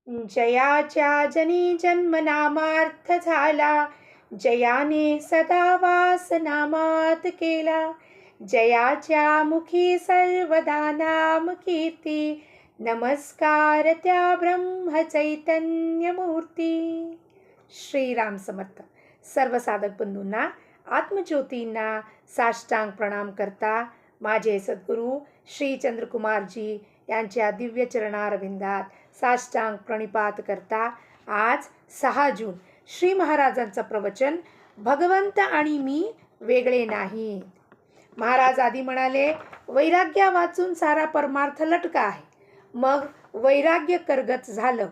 जयाच्या जनी जन्मनामार्थ झाला, जयाने सदा वास नामात केला. जयाच्या मुखी सर्वदा नाम कीर्ती, नमस्कार त्या ब्रह्म चैतन्य मूर्ती. श्रीराम समर्थ. सर्व साधक बंधूंना, आत्मज्योतींना साष्टांग प्रणाम करता माझे सद्गुरू श्री चंद्रकुमारजी यांच्या दिव्य चरणारविंदात साष्टांग प्रणिपात करता. आज 6 जून श्री महाराजांचं प्रवचन, भगवंत आणि मी वेगळे नाही. महाराज आधी म्हणाले, वैराग्या वाचून सारा परमार्थ लटका आहे. मग वैराग्य करगत झालं,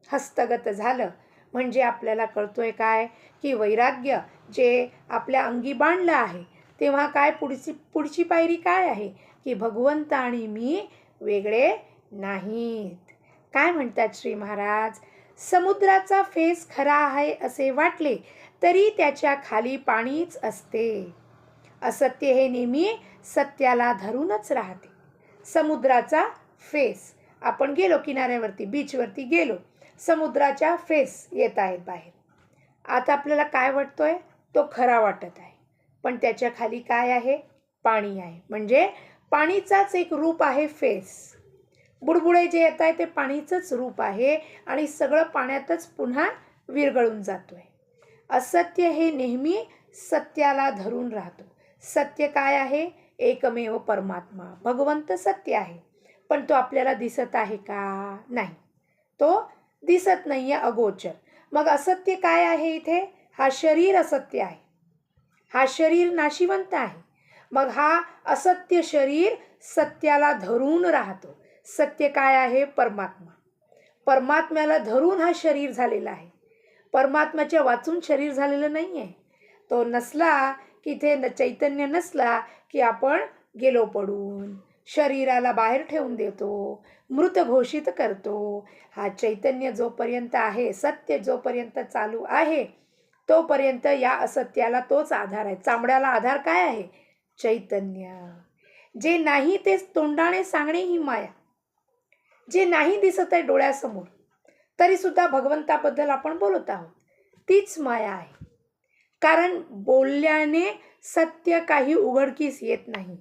हस्तगत झालं, म्हणजे आपल्याला कळतोय काय की वैराग्य जे आपल्या अंगी बांधलं आहे तेव्हा काय पुढची पायरी काय आहे की भगवंत आणि मी वेगळे नाहीत. काय म्हणतात श्री महाराज, समुद्राचा फेस खरा आहे असे वाटले तरी त्याच्या खाली पाणीच असते. असत्य हे नेहमी सत्याला धरूनच राहते. समुद्राचा फेस, आपण गेलो किनाऱ्यावरती, बीचवरती गेलो, समुद्राच्या फेस येत आहेत बाहेर. आता आपल्याला काय वाटतोय, तो खरा वाटत आहे, पण त्याच्या खाली काय आहे, पाणी आहे. म्हणजे पाणीचाच एक रूप आहे फेस. बुडबुडे जे येत आहे ते पाणीचंच रूप आहे आणि सगळं पाण्यातच पुन्हा विरघळून जातोय. असत्य हे नेहमी सत्याला धरून राहतो. सत्य काय आहे, एकमेव परमात्मा भगवंत सत्य आहे, पण तो आपल्याला दिसत आहे का, नाही, तो दिसत नाही आहे, अगोचर. मग असत्य काय आहे इथे, हा शरीर असत्य आहे, हा शरीर नाशिवंत आहे. मग हा असत्य शरीर सत्याला धरून राहतो. सत्य काय आहे, परमात्मा. परमात्म्याला धरून हा शरीर झालेला आहे, परमात्म्याच्या वाचून शरीर झालेलं नाही आहे. तो नसला की इथे चैतन्य नसला की आपण गेलो पडून, शरीराला बाहेर ठेवून देतो, मृत घोषित करतो. हा चैतन्य जोपर्यंत आहे, सत्य जोपर्यंत चालू आहे, तोपर्यंत या असत्याला तोच आधार आहे. चांबड्याला आधार काय आहे, चैतन्य. जे नाही ते तोंडाने सांगणे ही माया. जे नाही दिसत आहे डोळ्यासमोर तरी सुद्धा भगवंताबद्दल आपण बोलत आहोत, तीच माया आहे. कारण बोलल्याने सत्य काही उघडकीस येत नाही,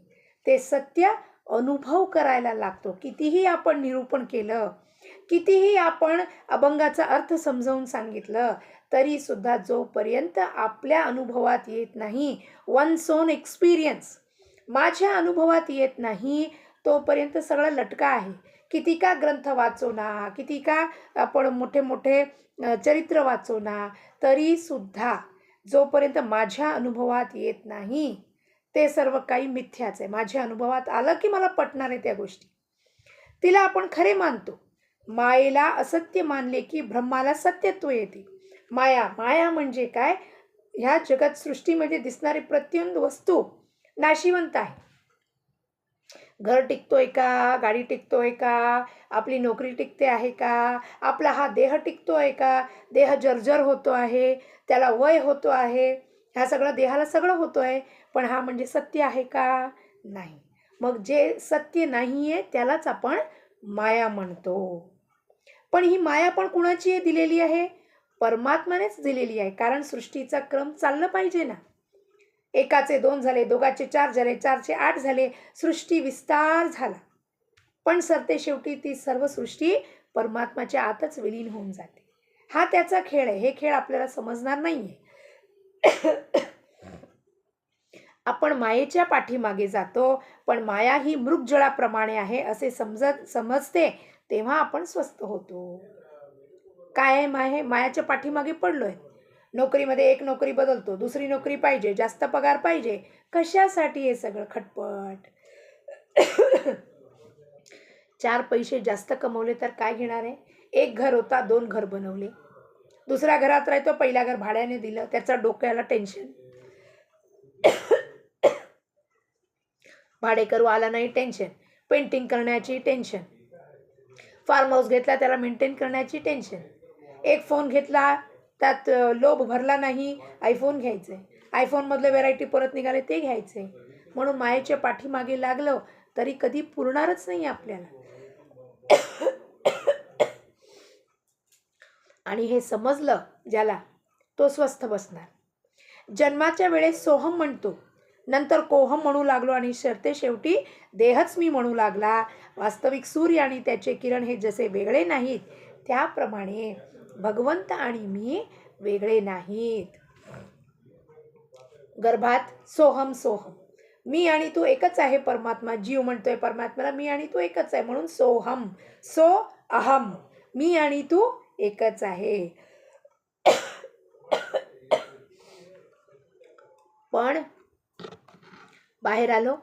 ते सत्य अनुभव करायला लागतो. कितीही आपण निरूपण केलं, कितीही आपण अभंगाचा अर्थ समजावून सांगितलं, तरी सुद्धा जोपर्यंत आपल्या अनुभवात येत नाही, वन्स ओन एक्सपिरियन्स माझ्या अनुभवात येत नाही, तोपर्यंत सगळं लटका आहे. किती का ग्रंथ वाचो ना, किती का आपण मोठे मोठे चरित्र वाचो ना, तरी सुद्धा जोपर्यंत माझ्या अनुभवात येत नाही, ते सर्व काही मिथ्याच आहे. माझ्या अनुभवात आलं की मला पटणार आहे त्या गोष्टी, तिला आपण खरे मानतो. मायेला असत्य मानले की ब्रह्माला सत्यत्व येते. माया, माया म्हणजे काय, ह्या जगत सृष्टीमध्ये दिसणारी प्रत्येक वस्तू नाशिवंत आहे. घर टिकतोय का, गाडी टिकतोय का, आपली नोकरी टिकते आहे का, आपला हा देह टिकतोय का, देह जर्जर होतो आहे, त्याला वय होतो आहे, ह्या सगळं देहाला सगळं होतो आहे, पण हा म्हणजे सत्य आहे का, नाही. मग जे सत्य नाही आहे त्यालाच आपण माया म्हणतो. पण ही माया पण कुणाची दिलेली आहे, परमात्म्यानेच दिलेली आहे. कारण सृष्टीचा क्रम चालला पाहिजे ना. एकाचे 2 झाले, दोघाचे 4 झाले, 4चे 8 झाले, सृष्टी विस्तार झाला. पण सरते शेवटी ती सर्व सृष्टी परमात्म्याच्या आतच विलीन होऊन जाते. हा त्याचा खेळ आहे. हे खेळ आपल्याला समजणार नाहीये. आपण मायेच्या पाठीमागे जातो, पण माया ही मृगजळाप्रमाणे आहे असे समजते, तेव्हा आपण स्वस्थ होतो. काय आहे, मायाच्या पाठीमागे पडलोय. नोकरीमध्ये एक नोकरी बदलतो, दुसरी नोकरी पाहिजे, जास्त पगार पाहिजे. कशासाठी हे सगळं खटपट? 4 पैसे जास्त कमवले तर काय घेणार आहे? एक घर होता, 2 घर बनवले. दुसऱ्या घरात राहतो, पहिल्या घर भाड्याने दिलं, त्याचा डोक्याला टेन्शन. भाडेकरू आला नाही, टेन्शन. पेंटिंग करण्याची टेन्शन. फार्म हाऊस घेतला, त्याला मेंटेन करण्याची टेन्शन. एक फोन घेतला, त्यात लोभ भरला नाही, आयफोन घ्यायचे. आयफोनमधले व्हेरायटी परत निघाले, ते घ्यायचे. म्हणून मायेच्या पाठीमागे लागलं तरी कधी पुरणारच नाही आपल्याला. आणि हे समजलं ज्याला तो स्वस्थ बसणार. जन्माच्या वेळेस सोहम म्हणतो, नंतर कोहम म्हणू लागलो आणि शेवटी देहच मी म्हणू लागला. वास्तविक सूर्य आणि त्याचे किरण हे जसे वेगळे नाहीत, त्याप्रमाणे भगवंत आणि मी वेगळे नाहीत. गर्भात सोहम सोहम, मी आणि तू एकच आहे. परमात्मा जीव म्हणतोय परमात्म्याला, मी आणि तू एकच आहे, म्हणून सोहम. सो अहम, मी आणि तू एकच आहे. पण बाहेर आलो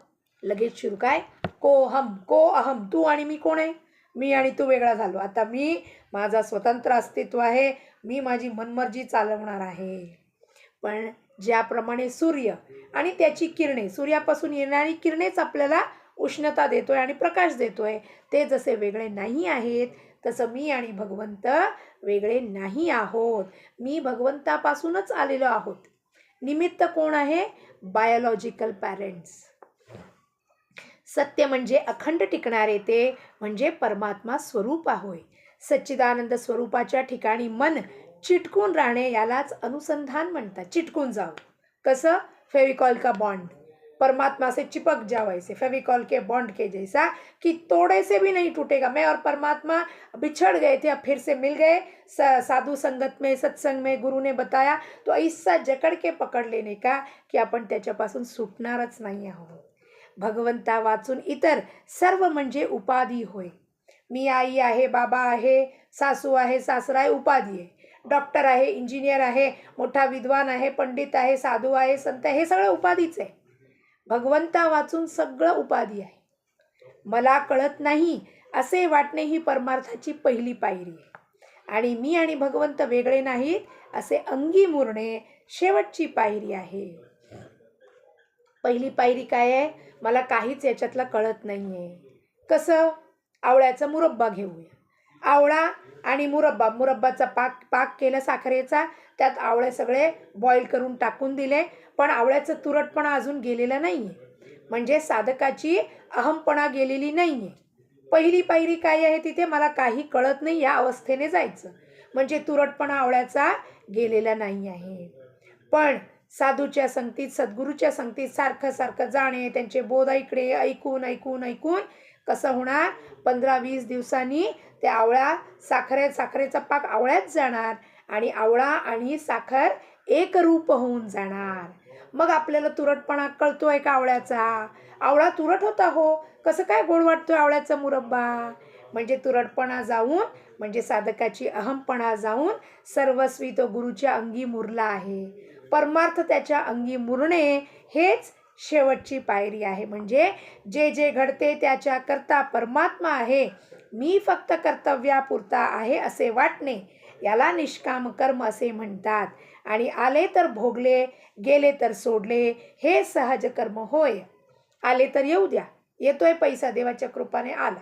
लगेच सुरू काय, कोहम को अहम, तू आणि मी कोण आहे, मी आणि तू वेगळा झालो. आता मी माझा स्वतंत्र अस्तित्व आहे, मी माझी मनमर्जी चालवणार आहे. पण ज्याप्रमाणे सूर्य आणि त्याची किरणे, सूर्यापासून येणारी किरणेच आपल्याला उष्णता देतोय आणि प्रकाश देतोय, ते जसे वेगळे नाही आहेत, तसं मी आणि भगवंत वेगळे नाही आहोत. मी भगवंतापासूनच आलेलो आहोत. निमित्त कोण आहे? Biological parents. सत्य म्हणजे अखंड टिकणारे, ते म्हणजे परमात्मा स्वरूप होय. सच्चिदानंद स्वरूपाच्या ठिकाणी मन चिटकून राहणे यालाच अनुसंधान म्हणतात. चिटकून जाओ. कसं? फेविकॉल का बॉन्ड, परमात्मा से चिपक जाओ ऐसे, फेविकॉल के बॉन्ड के जैसा कि तोड़े से भी नहीं टूटेगा. मैं और परमात्मा बिछड़ गए थे, अब फिर से मिल गए. साधु संगत में, सत्संग में गुरु ने बताया, तो ऐसा जकड़ के पकड़ लेने का की आपण त्याच्यापासून सुटणारच नाही आहोत. भगवंता वाचून इतर सर्व म्हणजे उपाधी होय. मी आई आहे, बाबा आहे, सासू आहे, सासरा आहे, उपाधी आहे. डॉक्टर आहे, इंजिनियर आहे, मोठा विद्वान आहे, पंडित आहे, साधू आहे, संत आहे, हे सगळं उपाधीच आहे. भगवंता वाचून सगळं उपाधी आहे. मला कळत नाही असे वाटणे ही परमार्थाची पहिली पायरी आहे. आणि मी आणि भगवंत वेगळे नाहीत असे अंगी मुरणे शेवटची पायरी आहे. पहिली पायरी काय आहे? मला काहीच याच्यातलं कळत नाही आहे. कसं? आवळ्याचा मुरब्बा घेऊया. आवळा आणि मुरब्बा, मुरब्बाचा पाक केला साखरेचा, त्यात आवळे सगळे बॉईल करून टाकून दिले, पण आवळ्याचं तुरटपणा अजून गेलेला नाही आहे, म्हणजे साधकाची अहमपणा गेलेली नाही आहे. पहिली पायरी काय आहे तिथे? मला काही कळत नाही या अवस्थेने जायचं, म्हणजे तुरटपणा आवळ्याचा गेलेला नाही आहे. पण साधूच्या संगतीत, सद्गुरूच्या संगतीत सारखं सारखं जाणे, त्यांचे बोध इकडे ऐकून ऐकून ऐकून कसं होणार? 15-20 दिवसांनी ते साखरेचा पाक आवळ्यात जाणार आणि आवळा आणि साखर एक रूप होऊन जाणार. मग आपल्याला तुरटपणा कळतोय का आवळ्याचा? आवळा तुरट होता हो, कसं काय गोड वाटतोय आवळ्याचा मुरब्बा? म्हणजे तुरटपणा जाऊन, म्हणजे साधकाची अहमपणा जाऊन सर्वस्वी तो गुरुच्या अंगी मुरला आहे. परमार्थ त्याच्या अंगी मुरणे हेच शेवटची पायरी आहे. म्हणजे जे जे घडते त्याच्या करता परमात्मा आहे, मी फक्त कर्तव्यापुरता आहे असे वाटणे, याला निष्काम कर्म असे म्हणतात. आणि आले तर भोगले, गेले तर सोडले, हे सहज कर्म होय. आले तर येऊ द्या, येतोय पैसा, देवाच्या कृपाने आला,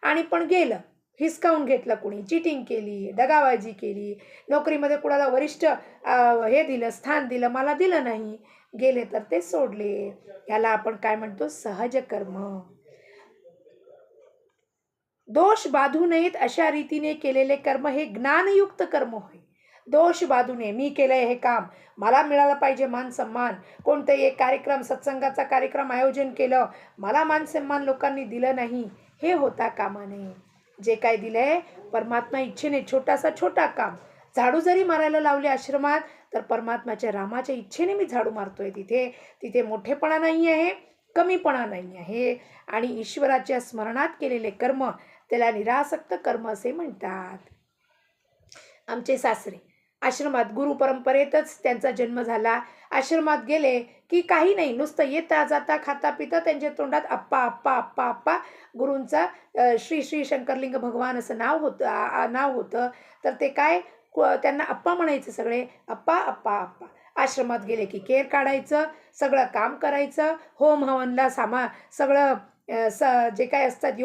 आणि पण गेलं, हिसकावून घेतलं, कुणी चिटिंग केली, दगाबाजी केली, नोकरीमध्ये कुणाला वरिष्ठ हे दिलं, स्थान दिलं, मला दिलं नाही, गेले तर ते सोडले, याला आपण काय म्हणतो? सहज कर्म. दोष बाधू नयेत अशा रीतीने केलेले कर्म हे ज्ञानयुक्त कर्म होय. दोष बाधू नये, मी केलंय हे काम, मला मिळालं पाहिजे मान सन्मान, कोणतंही एक कार्यक्रम, सत्संगाचा कार्यक्रम आयोजन केलं, मला मान सन्मान लोकांनी दिलं नाही, हे होता कामा नये. जे काय दिलंय परमात्मा इच्छेने, छोटा काम, झाडू जरी मारायला लावले आश्रमात, तर परमात्माच्या रामाच्या इच्छेने मी झाडू मारतोय. तिथे मोठेपणा नाही आहे, कमीपणा नाही आहे. आणि ईश्वराच्या स्मरणात केलेले कर्म त्याला निरासक्त कर्म असे म्हणतात. आमचे सासरे आश्रमात, गुरु परंपरेतच त्यांचा जन्म झाला. आश्रमात गेले की काही नाही, नुसतं येता जाता खाता पिता त्यांच्या तोंडात अप्पा अप्पा अप्पा अप्पा. गुरूंचा श्री श्री शंकरलिंग भगवान असं नाव होतं. तर ते काय, त्यांना अप्पा म्हणायचं, सगळे अप्पा अप्पा अप्पा. आश्रमात गेले की केर काढायचं, सगळं काम करायचं, होम हवनला सगळं जे काय असतात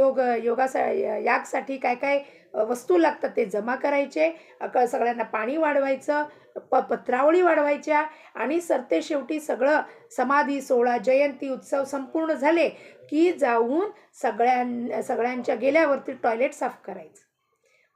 यागसाठी काय काय वस्तू लागतात ते जमा करायचे, सगळ्यांना पाणी वाढवायचं, पत्रावळी वाढवायच्या, आणि सरते शेवटी सगळं समाधी सोहळा, जयंती उत्सव संपूर्ण झाले की जाऊन सगळ्यांच्या गेल्यावरती टॉयलेट साफ करायचं.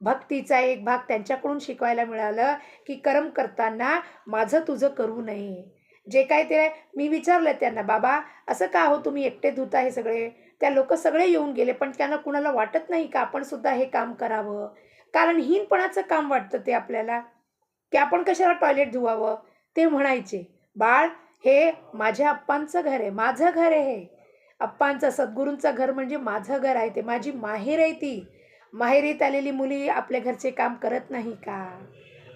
भक्तीचा एक भाग त्यांच्याकडून शिकवायला मिळालं की कर्म करताना माझं तुझं करू नये. जे काय ते मी विचारलं त्यांना, बाबा असं का हो तुम्ही एकटे धुता हे सगळे? त्या लोक सगळे येऊन गेले, पण त्यांना कुणाला वाटत नाही का आपण सुद्धा हे काम करावं? कारण हीनपणाचं काम वाटतं ते आपल्याला, की आपण कशाला टॉयलेट धुवावं. ते म्हणायचे, बाळ हे माझ्या अप्पांचं घर आहे, माझं घर आहे हे. अप्पांचं सद्गुरूंचं घर म्हणजे माझं घर आहे, ते माझी माहेर आहे. ती माहेरीत आलेली मुली आपल्या घरचे काम करत नाही का?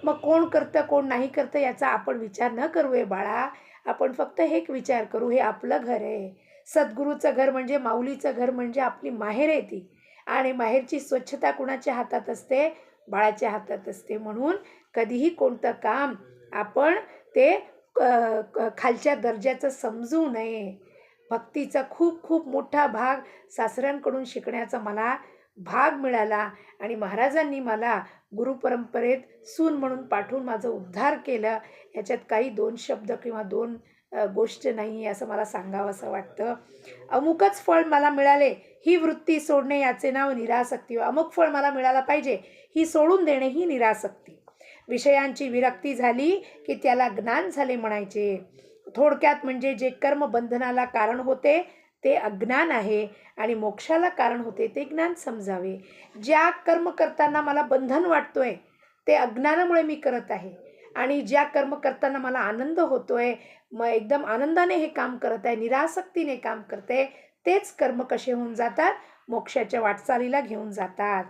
मग कोण करतं कोण नाही करतं याचा आपण विचार न करू बाळा. आपण फक्त हे विचार करू, हे आपलं घर आहे. सद्गुरूचं घर म्हणजे माऊलीचं घर म्हणजे आपली माहेर आहे ती. आणि माहेरची स्वच्छता कुणाच्या हातात असते? बाळाच्या हातात असते. म्हणून कधीही कोणतं काम आपण ते खालच्या दर्जाचं समजू नये. भक्तीचा खूप खूप मोठा भाग सासऱ्यांकडून शिकण्याचा मला भाग मिळाला आणि महाराजांनी मला गुरुपरंपरेत सून म्हणून पाठवून माझं उद्धार केलं. याच्यात काही दोन शब्द किंवा दोन गोष्ट नाही आहे असं मला सांगावं असं वाटतं. अमुकच फळ मला मिळाले ही वृत्ती सोडणे याचे नाव निरासक्ती. अमुक फळ मला मिळालं पाहिजे ही सोडून देणे ही निरासक्ती. विषयांची विरक्ती झाली की त्याला ज्ञान झाले म्हणायचे. थोडक्यात म्हणजे जे कर्म बंधनाला कारण होते ते अज्ञान आहे आणि मोक्षाला कारण होते ते ज्ञान समजावे. ज्या कर्म करताना मला बंधन वाटतोय ते अज्ञानामुळे मी करत आहे आणि ज्या कर्म करताना मला आनंद होतोय, मग एकदम आनंदाने हे काम करत आहे, निरासक्तीने काम करते, तेच कर्म कसे होऊन जातात? मोक्षाच्या वाटचालीला घेऊन जातात.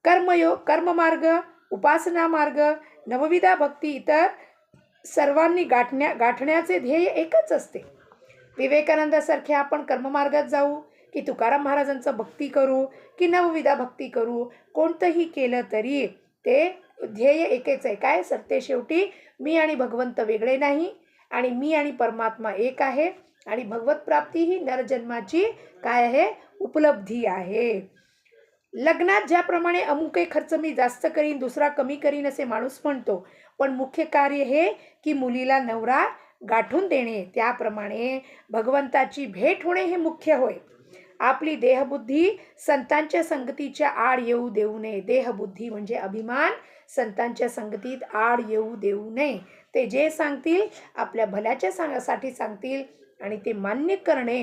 कर्मयोग, कर्ममार्ग, उपासना मार्ग, नवविधा भक्ती इतर सर्वांनी गाठण्याचे ध्येय एकच असते. विवेकानंदासारखे आपण कर्ममार्गात जाऊ की तुकाराम महाराजांचं भक्ती करू की नवविधा भक्ती करू, कोणतंही केलं तरी ते ध्येय एकच आहे. काय सरते शेवटी मी आणि भगवंत वेगळे नाही आणि मी आणि परमात्मा एक आहे आणि भगवत प्राप्ती ही नरजन्माची काय आहे? उपलब्धी आहे. लग्नात ज्याप्रमाणे अमुक एक खर्च मी जास्त करीन दुसरा कमी करीन असे माणूस म्हणतो, पण मुख्य कार्य हे की मुलीला नवरा गाठून देणे, त्याप्रमाणे भगवंताची भेट होणे हे मुख्य होय. आपली देहबुद्धी संतांच्या संगतीच्या आड येऊ देऊ नये. देहबुद्धी म्हणजे अभिमान संतांच्या संगतीत आड येऊ देऊ नये. ते जे सांगतील आपल्या भल्याच्या साठी सांगतील आणि ते मान्य करणे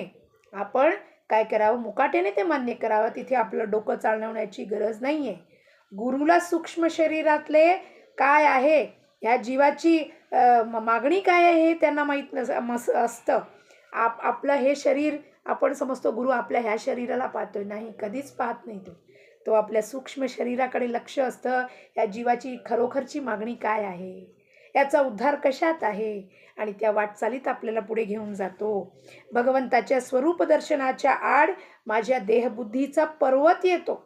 आपण काय करावं? मुकाट्याने ते मान्य करावं. तिथे आपलं डोकं चालवण्याची गरज नाही आहे. गुरुला सूक्ष्म शरीरातले काय आहे ह्या जीवाची मागणी काय आहे हे त्यांना माहीत असतं. आपलं हे शरीर आपण समजतो गुरु आपल्या ह्या शरीराला पाहतोय, नाही, कधीच पाहत नाही. तो आपल्या सूक्ष्म शरीराकडे लक्ष असतं. या जीवाची खरोखरची मागणी काय आहे, याचा उद्धार कशात आहे आणि त्या वाटचालीत आपल्याला पुढे घेऊन जातो. भगवंताच्या स्वरूप दर्शनाच्या आड माझ्या देहबुद्धीचा पर्वत येतो.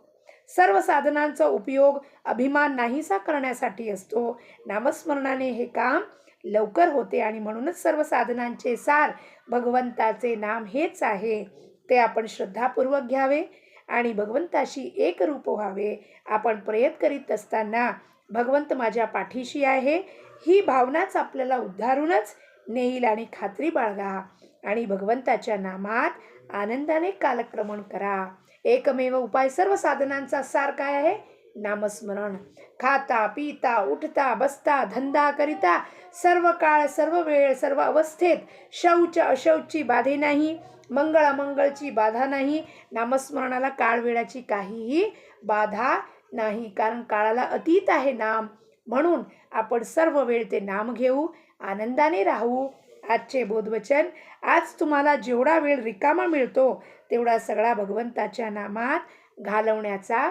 सर्व साधनांचा उपयोग अभिमान नाहीसा करण्यासाठी असतो. नामस्मरणाने हे काम लवकर होते आणि म्हणूनच सर्व साधनांचे सार भगवंताचे नाम हेच आहे. ते आपण श्रद्धापूर्वक घ्यावे आणि भगवंताशी एक रूप व्हावे. आपण प्रयत्न करीत असताना भगवंत माझ्या पाठीशी आहे ही भावनाच आपल्याला उद्धारूनच नेईल आणि खात्री बाळगा आणि भगवंताच्या नामात आनंदाने कालक्रमण करा. एकमेव उपाय सर्व साधनांचा सार काय आहे? नामस्मरण. खाता पिता उठता बसता धंदा करिता सर्व काळ सर्व वेळ सर्व अवस्थेत शौच अशौचची बाधे नाही, मंगळ अमंगळची बाधा नाही. नामस्मरणाला काळ वेळाची काहीही बाधा नाही, कारण काळाला अतीत आहे नाम. म्हणून आपण सर्व वेळ ते नाम घेऊ, आनंदाने राहू. आजचे बोधवचन, आज तुम्हाला जेवढा वेळ रिकामा मिळतो तेवढा सगळा भगवंताच्या नामात घालवण्याचा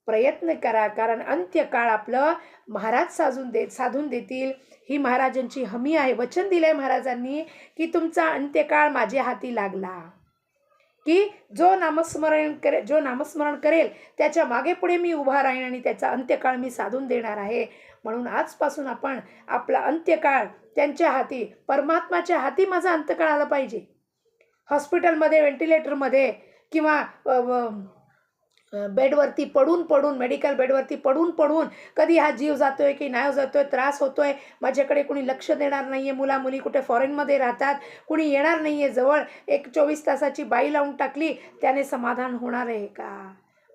प्रयत्न करा, कारण अंत्यकाळ आपलं महाराज साधून देतील ही महाराजांची हमी आहे. वचन दिलंय महाराजांनी की तुमचा अंत्यकाळ माझ्या हाती लागला की जो नामस्मरण करेल त्याच्या मागे पुढे मी उभा राहीन आणि त्याचा अंत्यकाळ मी साधून देणार आहे. म्हणून आजपासून आपण आपला अंत्यकाळ त्यांच्या हाती, परमात्माच्या हाती माझा अंत्यकाळ आला पाहिजे. हॉस्पिटलमध्ये व्हेंटिलेटरमध्ये किंवा बेडवरती पडून मेडिकल बेडवरती पडून कधी हा जीव जातोय की नाही जातोय, त्रास होतोय, माझ्याकडे कोणी लक्ष देणार नाही आहे, मुली कुठे फॉरेनमध्ये राहतात, कुणी येणार नाही आहे जवळ, एक 24 तासाची बाई लावून टाकली, त्याने समाधान होणार आहे का?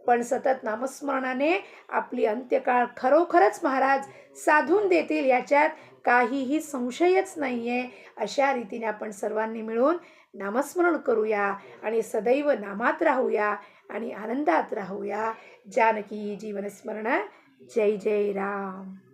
पण सतत नामस्मरणाने आपली अंत्यकाळ खरोखरच महाराज साधून देतील, याच्यात काहीही संशयच नाही आहे. अशा रीतीने आपण सर्वांनी मिळून नामस्मरण करूया आणि सदैव नामात राहूया आणि आनंदात राहूया. जानकी जीवनस्मरण. जय जय राम.